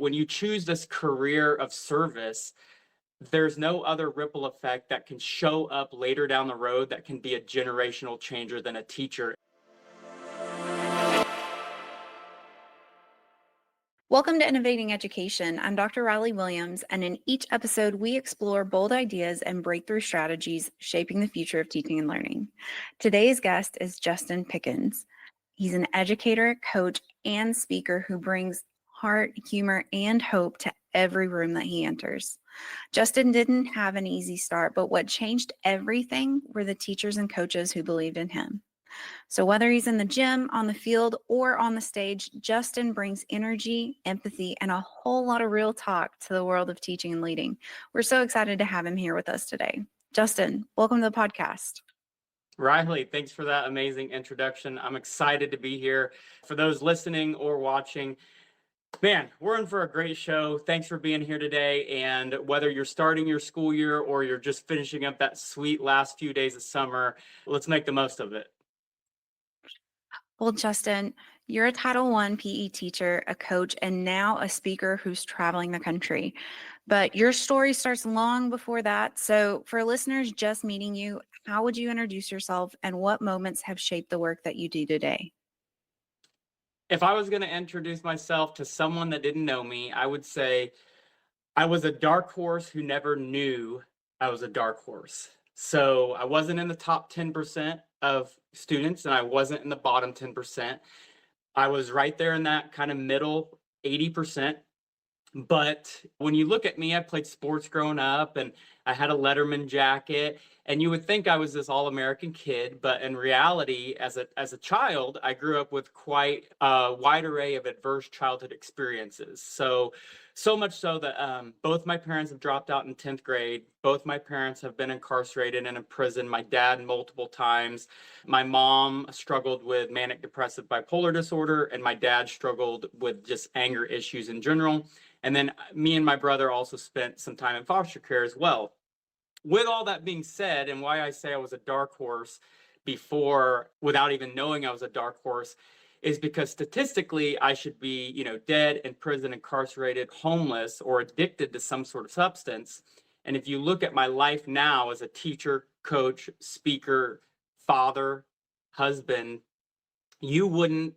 When you choose this career of service, there's no other ripple effect that can show up later down the road that can be a generational changer than a teacher. Welcome to Innovating Education. I'm Dr. Riley Williams, and in each episode, we explore bold ideas and breakthrough strategies shaping the future of teaching and learning. Today's guest is Justin Pickens. He's an educator, coach, and speaker who brings heart, humor, and hope to every room that he enters. Justin didn't have an easy start, but what changed everything were the teachers and coaches who believed in him. So whether he's in the gym, on the field, or on the stage, Justin brings energy, empathy, and a whole lot of real talk to the world of teaching and leading. We're so excited to have him here with us today. Justin, welcome to the podcast. Riley, thanks for that amazing introduction. I'm excited to be here. For those listening or watching, man, we're in for a great show. Thanks for being here today. And whether you're starting your school year or you're just finishing up that sweet last few days of summer, let's make the most of it. Well, Justin, you're a Title I PE teacher, a coach, and now a speaker who's traveling the country. But your story starts long before that. So for listeners just meeting you, how would you introduce yourself and what moments have shaped the work that you do today? If I was going to introduce myself to someone that didn't know me, I would say I was a dark horse who never knew I was a dark horse. So I wasn't in the top 10% of students and I wasn't in the bottom 10%. I was right there in that kind of middle 80%. But when you look at me, I played sports growing up and I had a Letterman jacket. And you would think I was this all-American kid, but in reality, as a child, I grew up with quite a wide array of adverse childhood experiences. So much so that both my parents have dropped out in 10th grade. Both my parents have been incarcerated and in prison. My dad multiple times. My mom struggled with manic depressive bipolar disorder, and my dad struggled with just anger issues in general. And then me and my brother also spent some time in foster care as well. With all that being said, and why I say I was a dark horse before, without even knowing I was a dark horse, is because statistically I should be, dead, in prison, incarcerated, homeless, or addicted to some sort of substance. And if you look at my life now as a teacher, coach, speaker, father, husband, you wouldn't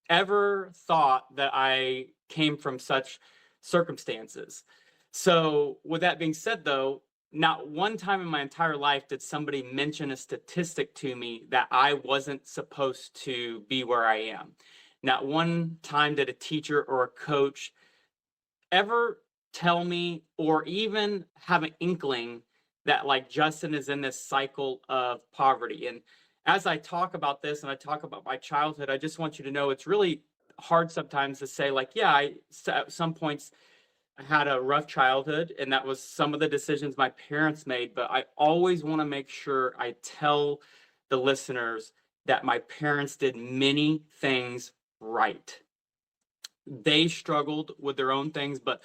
ever thought that I came from such circumstances. So with that being said, though, not one time in my entire life did somebody mention a statistic to me that I wasn't supposed to be where I am. Not one time did a teacher or a coach ever tell me or even have an inkling that like Justin is in this cycle of poverty. And as I talk about this and I talk about my childhood, I just want you to know it's really hard sometimes to say like, yeah, at some points I had a rough childhood and that was some of the decisions my parents made, but I always want to make sure I tell the listeners that my parents did many things right. They struggled with their own things, but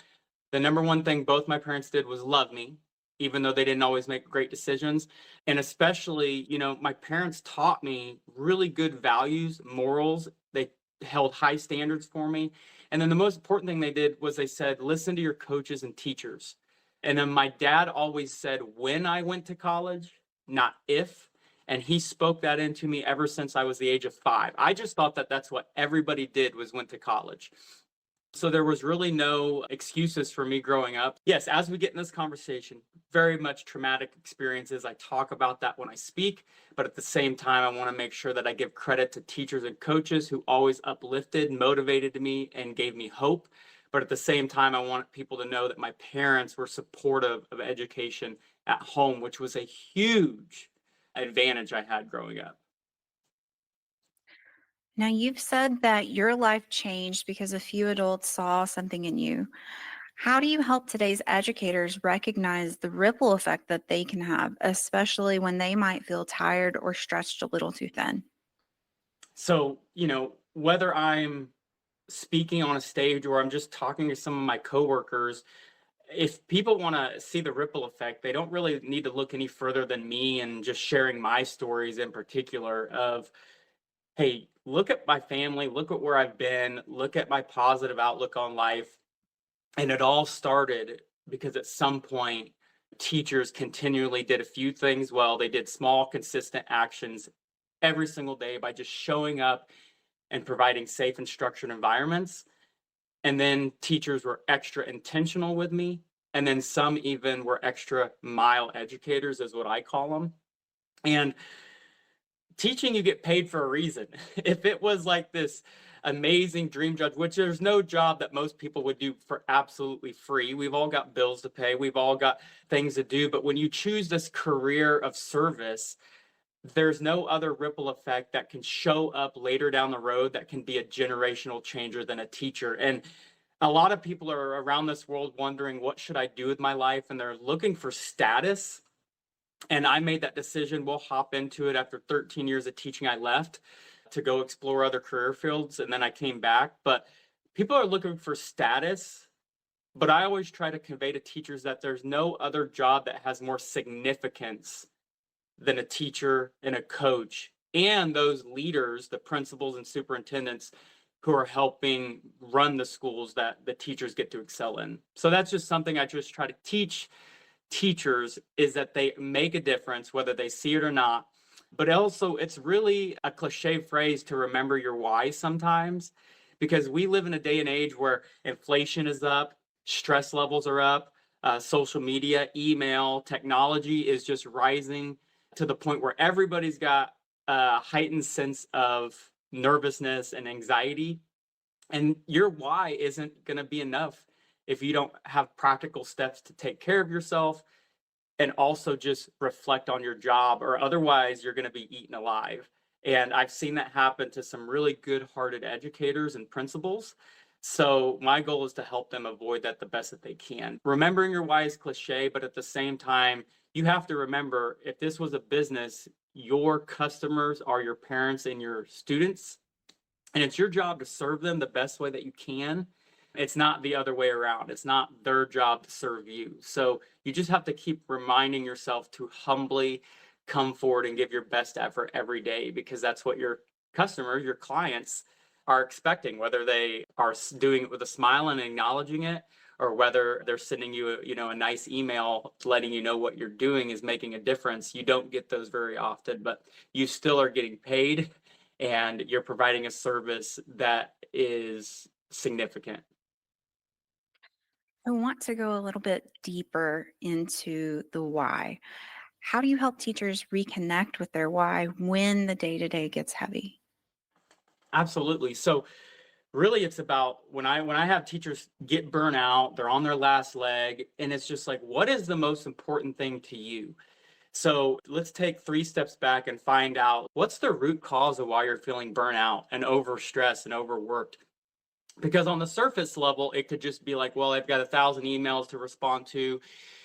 the number one thing both my parents did was love me, even though they didn't always make great decisions. And especially, my parents taught me really good values, morals. They held high standards for me. And then the most important thing they did was they said, listen to your coaches and teachers. And then my dad always said, when I went to college, not if. And he spoke that into me ever since I was the age of 5. I just thought that that's what everybody did was went to college. So there was really no excuses for me growing up. Yes, as we get in this conversation, very much traumatic experiences. I talk about that when I speak, but at the same time, I want to make sure that I give credit to teachers and coaches who always uplifted, motivated me, and gave me hope. But at the same time, I want people to know that my parents were supportive of education at home, which was a huge advantage I had growing up. Now, you've said that your life changed because a few adults saw something in you. How do you help today's educators recognize the ripple effect that they can have, especially when they might feel tired or stretched a little too thin? So, whether I'm speaking on a stage or I'm just talking to some of my coworkers, if people want to see the ripple effect, they don't really need to look any further than me and just sharing my stories in particular of, hey, look at my family, look at where I've been, look at my positive outlook on life. And it all started because at some point, teachers continually did a few things well. They did small, consistent actions every single day by just showing up and providing safe and structured environments. And then teachers were extra intentional with me. And then some even were extra mile educators, is what I call them. And teaching, you get paid for a reason. If it was like this amazing dream job, which there's no job that most people would do for absolutely free. We've all got bills to pay. We've all got things to do. But when you choose this career of service, there's no other ripple effect that can show up later down the road that can be a generational changer than a teacher. And a lot of people are around this world wondering, what should I do with my life? And they're looking for status. And I made that decision. We'll hop into it. After 13 years of teaching, I left to go explore other career fields. And then I came back. But people are looking for status. But I always try to convey to teachers that there's no other job that has more significance than a teacher and a coach, and those leaders, the principals and superintendents who are helping run the schools that the teachers get to excel in. So that's just something I just try to teach teachers, is that they make a difference whether they see it or not. But also, it's really a cliche phrase to remember your why sometimes, because we live in a day and age where inflation is up, stress levels are up, social media, email, technology is just rising to the point where everybody's got a heightened sense of nervousness and anxiety. And your why isn't going to be enough if you don't have practical steps to take care of yourself and also just reflect on your job, or otherwise you're going to be eaten alive. And I've seen that happen to some really good-hearted educators and principals. So my goal is to help them avoid that the best that they can. Remembering your why is cliche, but at the same time, you have to remember, if this was a business, your customers are your parents and your students, and it's your job to serve them the best way that you can. It's not the other way around. It's not their job to serve you. So you just have to keep reminding yourself to humbly come forward and give your best effort every day, because that's what your customers, your clients, are expecting, whether they are doing it with a smile and acknowledging it, or whether they're sending you a nice email letting you know what you're doing is making a difference. You don't get those very often, but you still are getting paid, and you're providing a service that is significant. I want to go a little bit deeper into the why. How do you help teachers reconnect with their why when the day to day gets heavy? Absolutely. So really, it's about when I have teachers get burnt out, they're on their last leg, and it's just like, what is the most important thing to you? So let's take 3 steps back and find out what's the root cause of why you're feeling burnt out and overstressed and overworked. Because on the surface level, it could just be like, well, I've got 1,000 emails to respond to,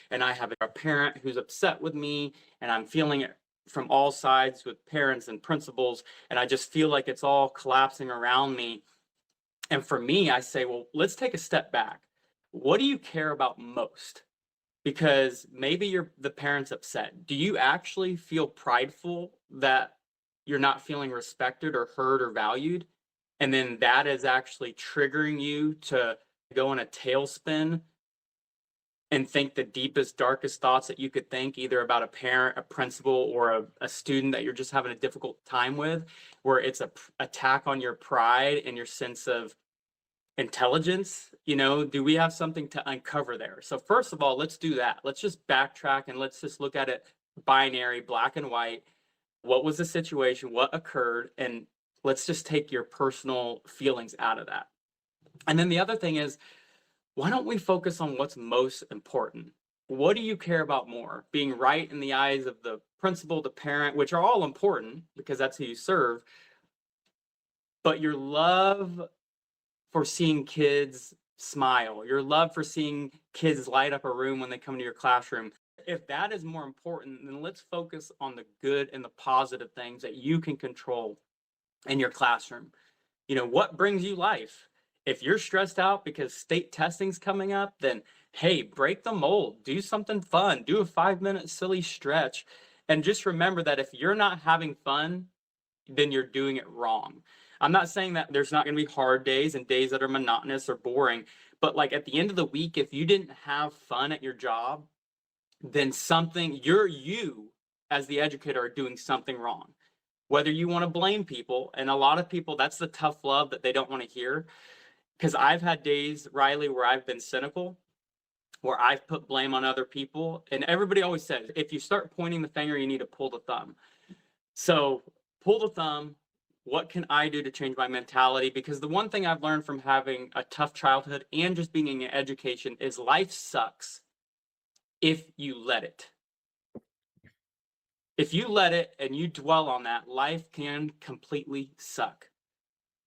and I have a parent who's upset with me, and I'm feeling it from all sides with parents and principals, and I just feel like it's all collapsing around me. And for me, I say, well, let's take a step back. What do you care about most? Because maybe the parent's upset. Do you actually feel prideful that you're not feeling respected or heard or valued? And then that is actually triggering you to go in a tailspin and think the deepest, darkest thoughts that you could think, either about a parent, a principal, or a student that you're just having a difficult time with, where it's a attack on your pride and your sense of intelligence. Do we have something to uncover there? So first of all, let's do that. Let's just backtrack and let's just look at it binary, black and white. What was the situation? What occurred? And let's just take your personal feelings out of that. And then the other thing is, why don't we focus on what's most important? What do you care about more? Being right in the eyes of the principal, the parent, which are all important because that's who you serve, but your love for seeing kids smile, your love for seeing kids light up a room when they come to your classroom. If that is more important, then let's focus on the good and the positive things that you can control in your classroom. What brings you life? If you're stressed out because state testing's coming up, then hey, break the mold, do something fun, do a 5-minute silly stretch. And just remember that if you're not having fun, then you're doing it wrong. I'm not saying that there's not going to be hard days and days that are monotonous or boring, But like at the end of the week, if you didn't have fun at your job, then you as the educator are doing something wrong. Whether you want to blame people, and a lot of people, that's the tough love that they don't want to hear. Because I've had days, Riley, where I've been cynical, where I've put blame on other people. And everybody always says, if you start pointing the finger, you need to pull the thumb. So pull the thumb. What can I do to change my mentality? Because the one thing I've learned from having a tough childhood and just being in education is life sucks if you let it. If you let it and you dwell on that, life can completely suck.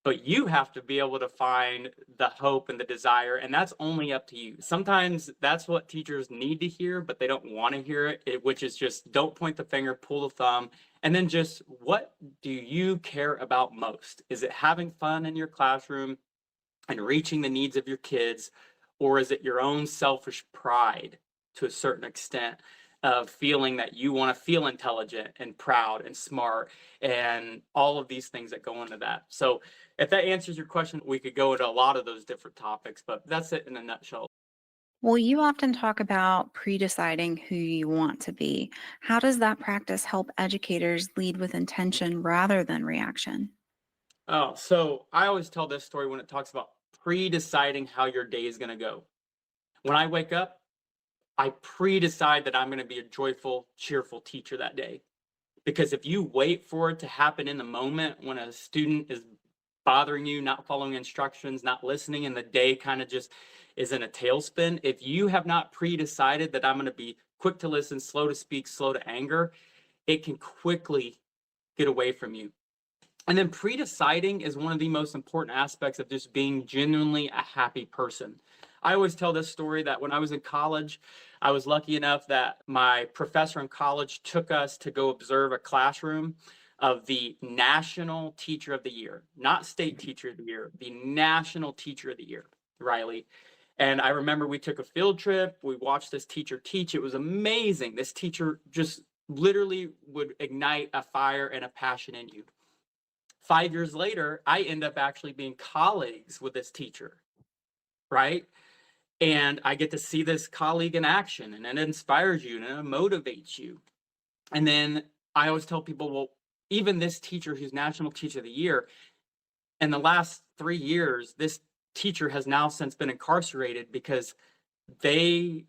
But you have to be able to find the hope and the desire, and that's only up to you. Sometimes that's what teachers need to hear, but they don't want to hear it, which is just don't point the finger, pull the thumb, and then just what do you care about most? Is it having fun in your classroom and reaching the needs of your kids, or is it your own selfish pride to a certain extent of feeling that you want to feel intelligent and proud and smart and all of these things that go into that? So if that answers your question, we could go into a lot of those different topics, but that's it in a nutshell. Well, you often talk about pre-deciding who you want to be. How does that practice help educators lead with intention rather than reaction? Oh, so I always tell this story when it talks about pre-deciding how your day is going to go. When I wake up, I pre-decide that I'm going to be a joyful, cheerful teacher that day. Because if you wait for it to happen in the moment when a student is bothering you, not following instructions, not listening, and the day kind of just is in a tailspin, if you have not pre-decided that I'm going to be quick to listen, slow to speak, slow to anger, it can quickly get away from you. And then pre-deciding is one of the most important aspects of just being genuinely a happy person. I always tell this story that when I was in college, I was lucky enough that my professor in college took us to go observe a classroom of the National Teacher of the Year, not State Teacher of the Year, the National Teacher of the Year, Riley. And I remember we took a field trip. We watched this teacher teach. It was amazing. This teacher just literally would ignite a fire and a passion in you. 5 years later, I end up actually being colleagues with this teacher, right? And I get to see this colleague in action, and it inspires you and it motivates you. And then I always tell people, well, even this teacher who's National Teacher of the Year, in the last 3 years, this teacher has now since been incarcerated because they,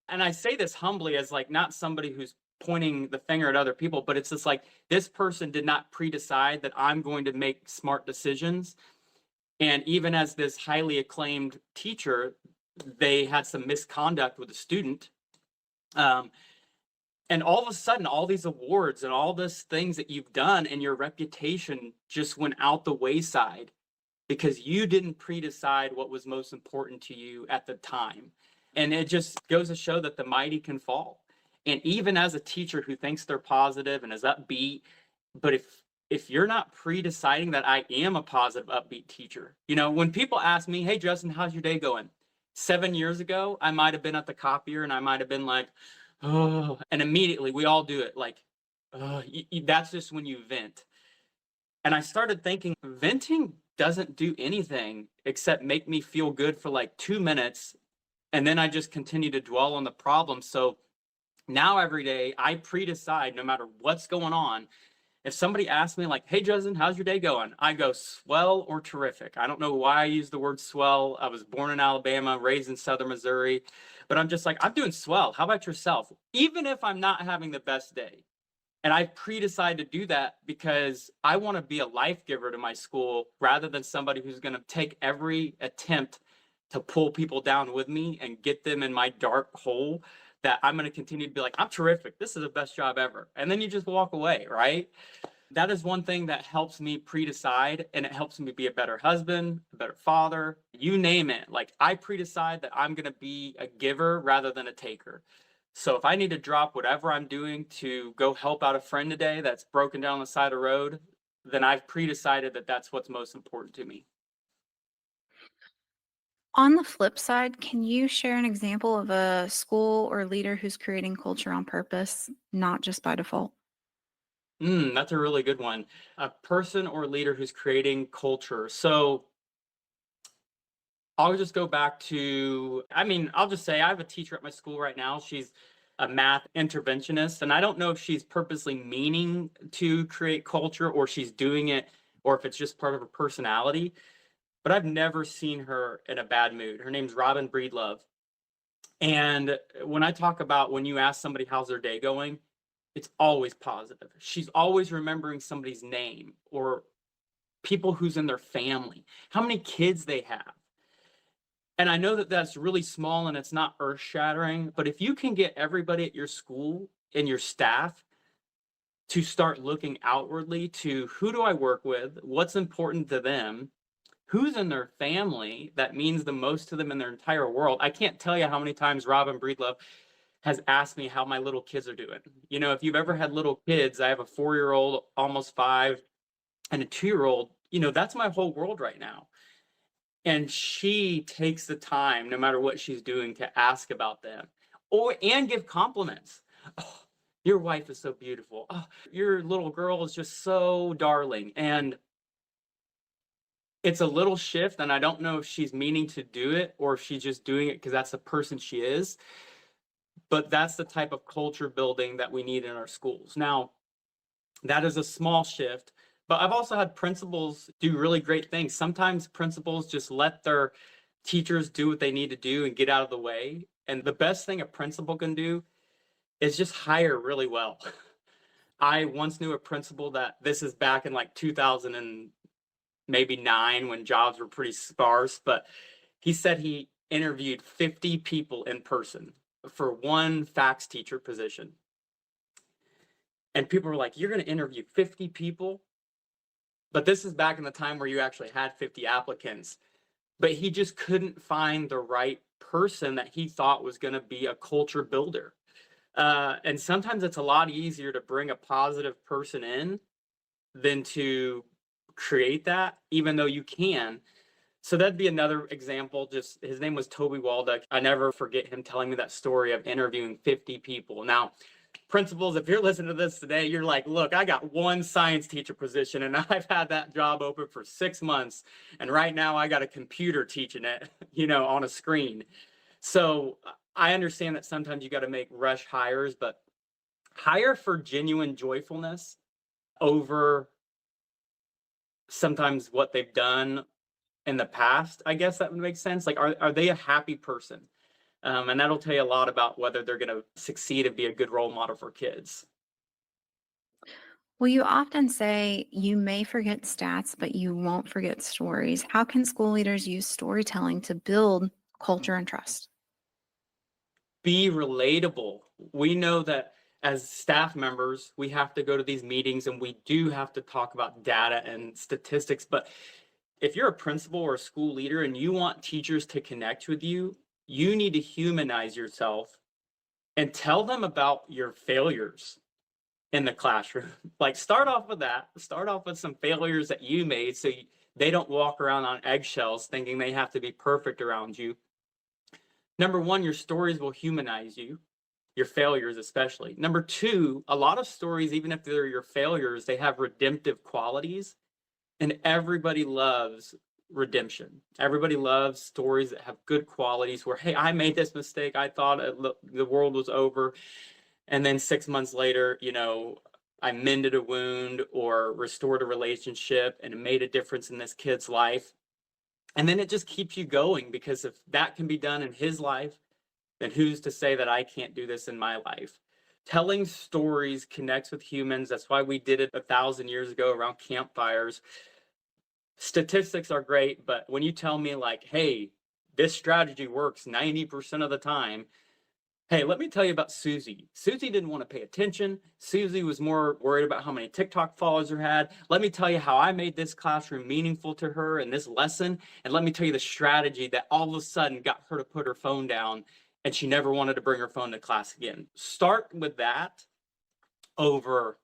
and I say this humbly as like not somebody who's pointing the finger at other people, but it's just like this person did not pre-decide that I'm going to make smart decisions. And even as this highly acclaimed teacher, they had some misconduct with a student. And all of a sudden, all these awards and all these things that you've done and your reputation just went out the wayside because you didn't pre-decide what was most important to you at the time. And it just goes to show that the mighty can fall. And even as a teacher who thinks they're positive and is upbeat, but if you're not pre-deciding that I am a positive, upbeat teacher, when people ask me, hey, Justin, how's your day going? 7 years ago, I might have been at the copier and I might have been like, oh, and immediately we all do it. Like, that's just when you vent. And I started thinking, venting doesn't do anything except make me feel good for like 2 minutes. And then I just continue to dwell on the problem. So now every day I pre-decide no matter what's going on. If somebody asks me like, hey, Justin, how's your day going? I go swell or terrific. I don't know why I use the word swell. I was born in Alabama, raised in Southern Missouri, but I'm just like, I'm doing swell. How about yourself? Even if I'm not having the best day. And I pre-decided to do that because I want to be a life giver to my school rather than somebody who's going to take every attempt to pull people down with me and get them in my dark hole, that I'm going to continue to be like, I'm terrific. This is the best job ever. And then you just walk away, right? That is one thing that helps me pre-decide, and it helps me be a better husband, a better father, you name it. Like I pre-decide that I'm going to be a giver rather than a taker. So if I need to drop whatever I'm doing to go help out a friend today that's broken down the side of the road, then I've pre-decided that that's what's most important to me. On the flip side, can you share an example of a school or leader who's creating culture on purpose, not just by default? That's a really good one. A person or leader who's creating culture. So I'll just go back to, I mean, I'll just say I have a teacher at my school right now. She's a math interventionist, and I don't know if she's purposely meaning to create culture or she's doing it or if it's just part of her personality, but I've never seen her in a bad mood. Her name's Robin Breedlove. And when I talk about when you ask somebody how's their day going, it's always positive. She's always remembering somebody's name or people who's in their family, how many kids they have. And I know that that's really small and it's not earth shattering, but if you can get everybody at your school and your staff to start looking outwardly to who do I work with, what's important to them, who's in their family that means the most to them in their entire world. I can't tell you how many times Robin Breedlove has asked me how my little kids are doing. You know, if you've ever had little kids, I have a 4-year-old, almost 5, and a 2-year-old, you know, that's my whole world right now. And she takes the time, no matter what she's doing, to ask about them and give compliments. Oh, your wife is so beautiful. Oh, your little girl is just so darling. And it's a little shift, and I don't know if she's meaning to do it or if she's just doing it because that's the person she is. But that's the type of culture building that we need in our schools. Now, that is a small shift, but I've also had principals do really great things. Sometimes principals just let their teachers do what they need to do and get out of the way. And the best thing a principal can do is just hire really well. I once knew a principal that, this is back in like 2000 and maybe 9 when jobs were pretty sparse, but he said he interviewed 50 people in person for one fax teacher position. And people were like, you're going to interview 50 people? But this is back in the time where you actually had 50 applicants. But he just couldn't find the right person that he thought was going to be a culture builder. And sometimes it's a lot easier to bring a positive person in than to create that, even though you can. So that'd be another example. Just his name was Toby Waldeck. I never forget him telling me that story of interviewing 50 people. Now, principals, if you're listening to this today, you're like, look, I got one science teacher position and I've had that job open for 6 months. And right now I got a computer teaching it, you know, on a screen. So I understand that sometimes you got to make rush hires, but hire for genuine joyfulness over sometimes what they've done in the past. I guess that would make sense. Like, are they a happy person? And that'll tell you a lot about whether they're going to succeed and be a good role model for kids. Well, you often say you may forget stats, but you won't forget stories. How can school leaders use storytelling to build culture and trust? Be relatable. We know that as staff members, we have to go to these meetings and we do have to talk about data and statistics. But if you're a principal or a school leader and you want teachers to connect with you, you need to humanize yourself and tell them about your failures in the classroom. Like, start off with that. Start off with some failures that you made so they don't walk around on eggshells thinking they have to be perfect around you. Number one, your stories will humanize you, your failures especially. Number two, a lot of stories, even if they're your failures, they have redemptive qualities, and everybody loves redemption. Everybody loves stories that have good qualities where, hey, I made this mistake. I thought the world was over. And then 6 months later, you know, I mended a wound or restored a relationship and it made a difference in this kid's life. And then it just keeps you going, because if that can be done in his life, then who's to say that I can't do this in my life? Telling stories connects with humans. That's why we did it 1,000 years ago around campfires. Statistics are great, but when you tell me like, hey, this strategy works 90% of the time, hey, let me tell you about Susie. Susie didn't want to pay attention. Susie was more worried about how many TikTok followers her had. Let me tell you how I made this classroom meaningful to her in this lesson. And let me tell you the strategy that all of a sudden got her to put her phone down and she never wanted to bring her phone to class again. Start with that over,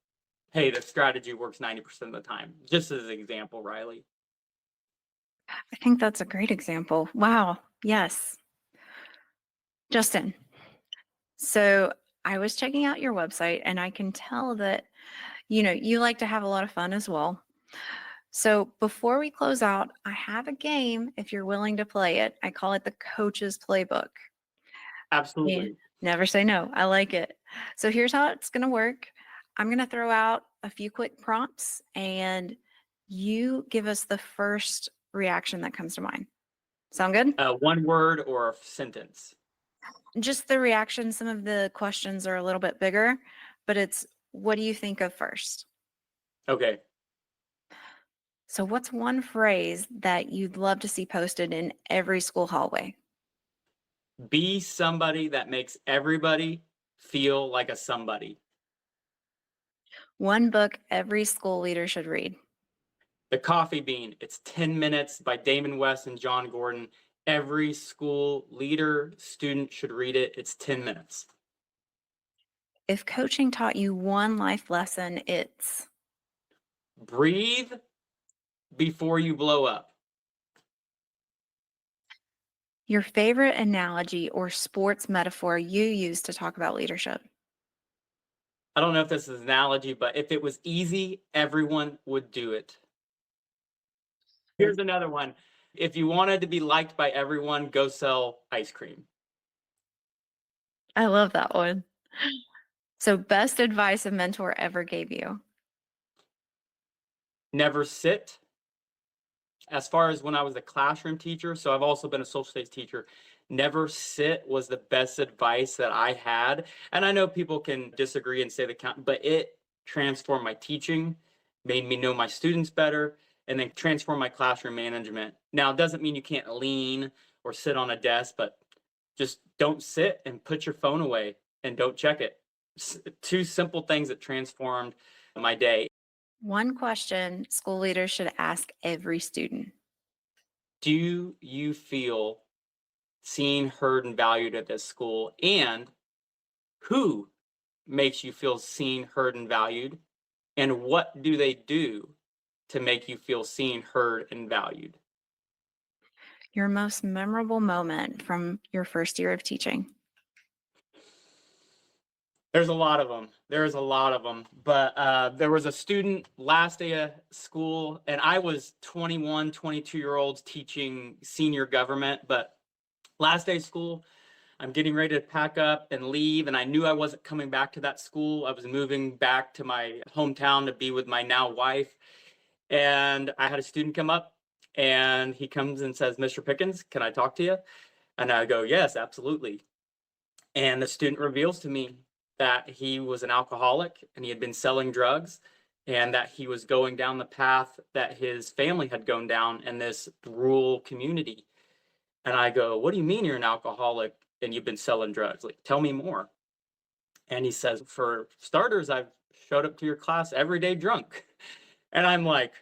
hey, the strategy works 90% of the time. Just as an example, Riley. I think that's a great example. Wow. Yes. Justin, so I was checking out your website and I can tell that, you like to have a lot of fun as well. So before we close out, I have a game if you're willing to play it. I call it the coach's playbook. Yeah, Absolutely. never say no. I like it. So here's how it's going to work. I'm going to throw out a few quick prompts and you give us the first reaction that comes to mind. Sound good? One word or a sentence. Just the reaction. Some of the questions are a little bit bigger, but it's what do you think of first? Okay. So, what's one phrase that you'd love to see posted in every school hallway? Be somebody that makes everybody feel like a somebody. One book every school leader should read. The Coffee Bean. It's 10 minutes by Damon West and John Gordon. Every school leader, student should read it. It's 10 minutes. If coaching taught you one life lesson, it's Breathe before you blow up. your favorite analogy or sports metaphor you use to talk about leadership. I don't know if this is an analogy, but if it was easy, everyone would do it. Here's another one. If you wanted to be liked by everyone, go sell ice cream. I love that one. So, best advice a mentor ever gave you. Never sit. As far as when I was a classroom teacher, so I've also been a social studies teacher, never sit was the best advice that I had. And I know people can disagree and say the count, but it transformed my teaching, made me know my students better, and then transformed my classroom management. Now, it doesn't mean you can't lean or sit on a desk, but just don't sit and put your phone away and don't check it. Two simple things that transformed my day. One question school leaders should ask every student. Do you feel seen, heard, and valued at this school? And who makes you feel seen, heard, and valued? And what do they do to make you feel seen, heard, and valued? Your most memorable moment from your first year of teaching. There's a lot of them. There's a lot of them. But there was a student last day of school, and I was 21, 22-year-olds teaching senior government. But last day of school, I'm getting ready to pack up and leave, and I knew I wasn't coming back to that school. I was moving back to my hometown to be with my now wife. And I had a student come up, and he comes and says, "Mr. Pickens, can I talk to you?" And I go, "Yes, absolutely." And the student reveals to me that he was an alcoholic and he had been selling drugs and that he was going down the path that his family had gone down in this rural community. And I go, "What do you mean you're an alcoholic and you've been selling drugs? Like, tell me more." And he says, "For starters, I've showed up to your class every day drunk." And I'm like,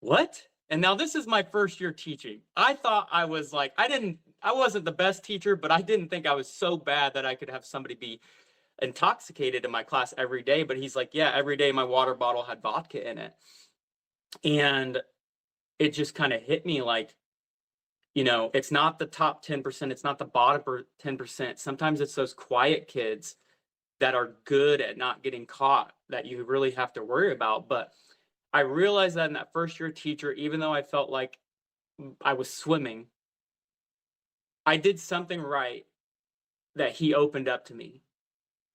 "What?" And now this is my first year teaching. I thought I was like, I wasn't the best teacher, but I didn't think I was so bad that I could have somebody be intoxicated in my class every day. But he's like, "Yeah, every day my water bottle had vodka in it." And it just kind of hit me like, it's not the top 10%, it's not the bottom 10%. Sometimes it's those quiet kids that are good at not getting caught that you really have to worry about. But I realized that in that first year teacher, even though I felt like I was swimming, I did something right that he opened up to me.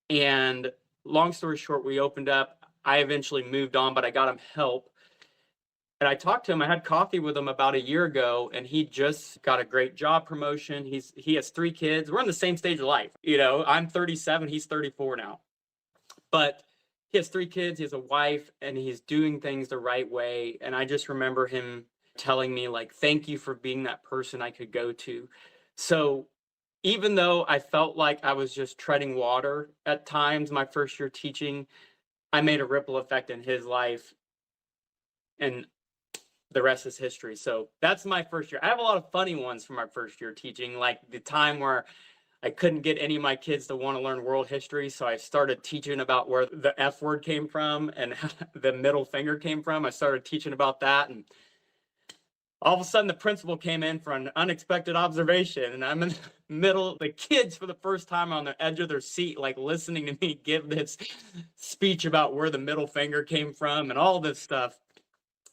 And long story short, we opened up. I eventually moved on, but I got him help. And I talked to him. I had coffee with him about a year ago, and he just got a great job promotion. He has 3 kids. We're in the same stage of life. I'm 37, he's 34 now. But he has 3 kids, he has a wife, and he's doing things the right way. And I just remember him telling me, like, "Thank you for being that person I could go to." So even though I felt like I was just treading water at times my first year teaching, I made a ripple effect in his life, and the rest is history. So that's my first year. I have a lot of funny ones from my first year teaching, like the time where I couldn't get any of my kids to want to learn world history. So I started teaching about where the F word came from and the middle finger came from. I started teaching about that. And all of a sudden, the principal came in for an unexpected observation. And I'm in the middle, the kids for the first time on the edge of their seat, like listening to me give this speech about where the middle finger came from and all this stuff.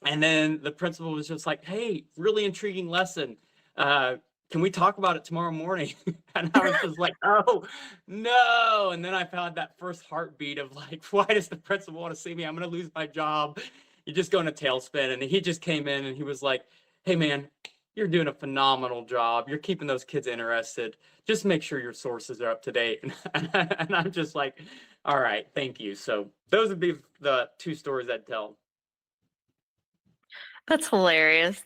And then the principal was just like, hey, really intriguing lesson. Can we talk about it tomorrow morning? And I was just like, oh, no. And then I found that first heartbeat of like, why does the principal want to see me? I'm going to lose my job. You just go in a tailspin. And he just came in and he was like, hey, man, you're doing a phenomenal job. You're keeping those kids interested. Just make sure your sources are up to date. And I'm just like, all right, thank you. So those would be the two stories I'd tell. That's hilarious.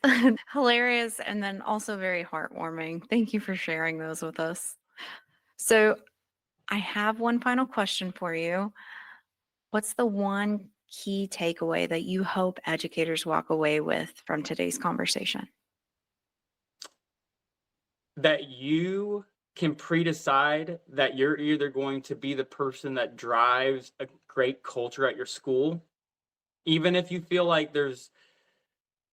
Hilarious and then also very heartwarming. Thank you for sharing those with us. So, I have one final question for you. What's the one key takeaway that you hope educators walk away with from today's conversation? That you can pre-decide that you're either going to be the person that drives a great culture at your school, even if you feel like there's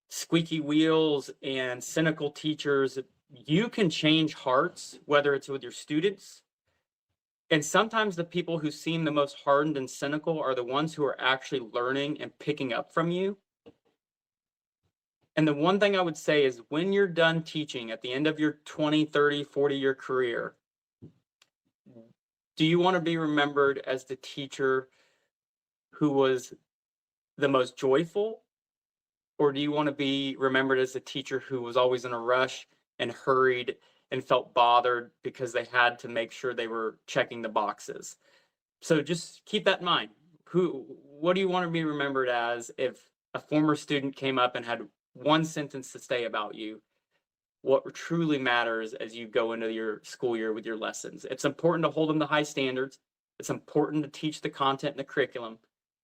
squeaky wheels and cynical teachers, you can change hearts, whether it's with your students. And sometimes the people who seem the most hardened and cynical are the ones who are actually learning and picking up from you. And the one thing I would say is when you're done teaching at the end of your 20, 30, 40-year career, do you want to be remembered as the teacher who was the most joyful? Or do you want to be remembered as the teacher who was always in a rush and hurried and felt bothered because they had to make sure they were checking the boxes? So just keep that in mind. What do you want to be remembered as if a former student came up and had one sentence to say about you? What truly matters as you go into your school year with your lessons. It's important to hold them to high standards. It's important to teach the content and the curriculum,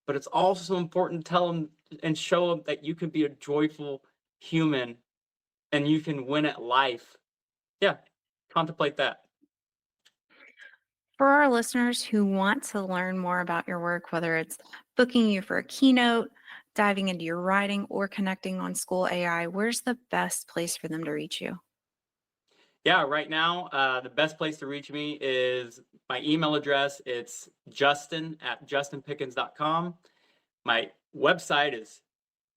but it's also important to tell them and show them that you can be a joyful human and you can win at life. Yeah, contemplate that. For our listeners who want to learn more about your work, whether it's booking you for a keynote, diving into your writing, or connecting on school AI, where's the best place for them to reach you? Yeah, right now, the best place to reach me is my email address. It's justin@justinpickens.com. My website is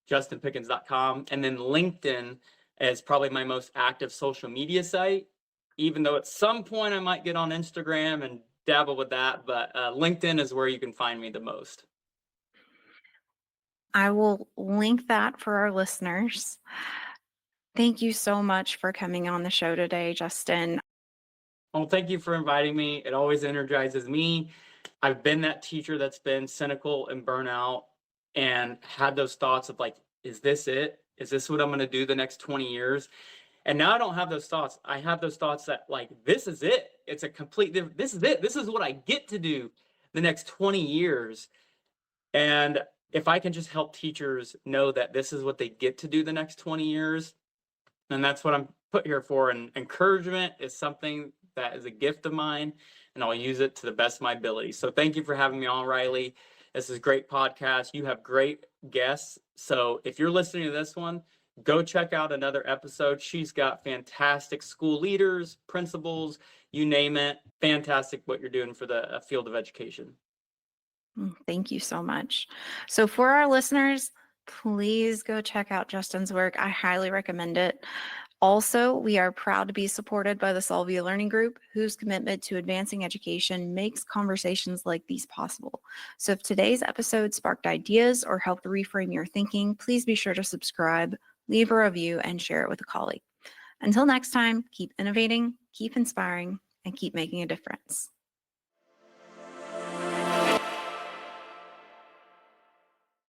justinpickens.com. And then LinkedIn is probably my most active social media site, even though at some point I might get on Instagram and dabble with that. But LinkedIn is where you can find me the most. I will link that for our listeners. Thank you so much for coming on the show today, Justin. Well, thank you for inviting me. It always energizes me. I've been that teacher that's been cynical and burnout and had those thoughts of like, is this it? Is this what I'm going to do the next 20 years? And now I don't have those thoughts. I have those thoughts that like, this is it. It's a complete, this is it. This is what I get to do the next 20 years. And if I can just help teachers know that this is what they get to do the next 20 years, and that's what I'm put here for. And encouragement is something that is a gift of mine, and I'll use it to the best of my ability. So thank you for having me on, Riley. This is a great podcast. You have great guests. So if you're listening to this one, go check out another episode. She's got fantastic school leaders, principals, you name it. Fantastic what you're doing for the field of education. Thank you so much. So, for our listeners, please go check out Justin's work. I highly recommend it. Also, we are proud to be supported by the Solvia Learning Group, whose commitment to advancing education makes conversations like these possible. So, if today's episode sparked ideas or helped reframe your thinking, please be sure to subscribe, leave a review, and share it with a colleague. Until next time, keep innovating, keep inspiring, and keep making a difference.